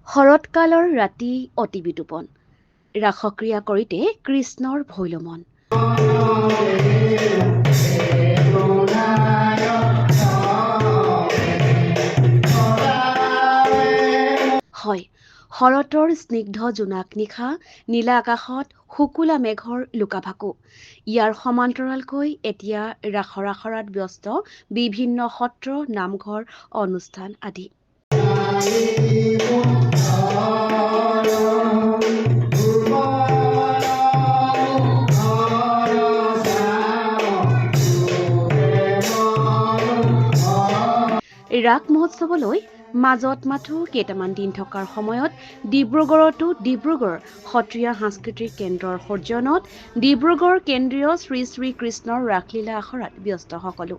শৰৎকালৰ ৰাতি অতি বিতোপন ৰাসক্ৰিয়া কৰিতে কৃষ্ণৰ ভৈলমন হয় শৰতৰ স্নিগ্ধ জোনাক নিশা নীলা আকাশত শুকুলা মেঘৰ লুকাভাকু ইয়াৰ সমান্তৰালকৈ এতিয়া ৰাসৰ আখৰাত ব্যস্ত বিভিন্ন সত্ৰ নামঘৰ অনুষ্ঠান আদি ৰাস মহোৎসৱলৈ মাজত মাথো কেইটামান দিন থকাৰ সময়ত ডিব্ৰুগড়তো ডিব্ৰুগড় সত্ৰীয়া সাংস্কৃতিক কেন্দ্ৰৰ সৌজন্যত ডিব্ৰুগড় কেন্দ্ৰীয় শ্ৰী শ্ৰী কৃষ্ণৰ ৰাসলীলা আখৰাত ব্যস্ত সকলো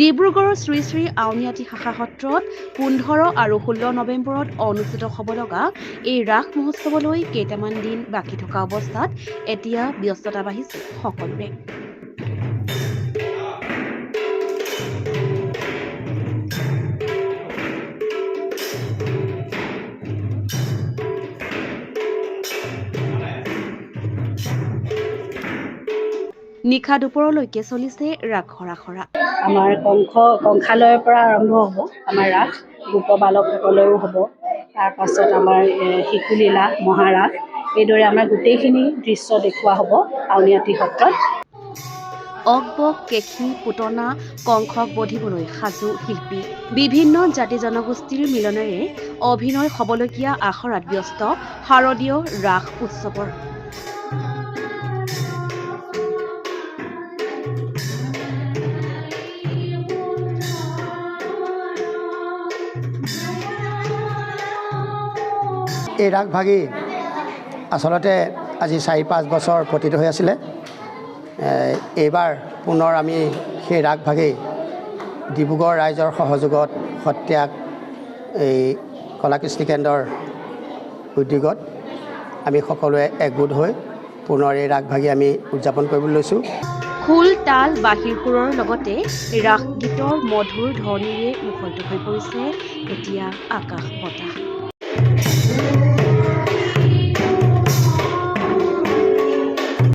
ডিব্ৰুগড়ৰ শ্ৰী শ্ৰী আউনীআটী শাখা সত্ৰত 15 আৰু 16 নৱেম্বৰত অনুষ্ঠিত হ'ব লগা এই ৰাস মহোৎসৱলৈ কেইটামান দিন বাকী থকা অৱস্থাত এতিয়া ব্যস্ততা বাঢ়িছে সকলোৰে নিশা দুপৰলৈকে চলিছে ৰাসৰ আখৰা আমাৰ কংসালয়ৰ পৰা আৰম্ভ হ'ব আমাৰ ৰাস গোপবালকসকলেও হ'ব তাৰ পাছত আমাৰ শিশুলীলা মহাৰাস এইদৰে আমাৰ গোটেইখিনি দৃশ্য দেখুওৱা হ'ব আউনীআটী সত্ৰত অকবক কেশী পুতনা কংসক বধিবলৈ সাজু শিল্পী বিভিন্ন জাতি জনগোষ্ঠীৰ মিলনেৰে অভিনয় হ'বলগীয়া আখৰাত ব্যস্ত শাৰদীয় ৰাস উৎসৱৰ এই ৰাসভাগী আচলতে আজি 4-5 বছৰ পতিত হৈ আছিলে এইবাৰ পুনৰ আমি সেই ৰাসভাগী ডিব্ৰুগড় ৰাইজৰ সহযোগত সত্যাক এই কলাকৃষ্টি কেন্দ্ৰৰ উদ্যোগত আমি সকলোৱে একগোট হৈ পুনৰ এই ৰাসভাগী আমি উদযাপন কৰিবলৈ লৈছোঁ খোল তাল বাঁহীৰ সুৰৰ লগতে ৰাস গীতৰ মধুৰ ধ্বনিৰে মুখৰিত হৈ পৰিছে এতিয়া আকাশ বতাহ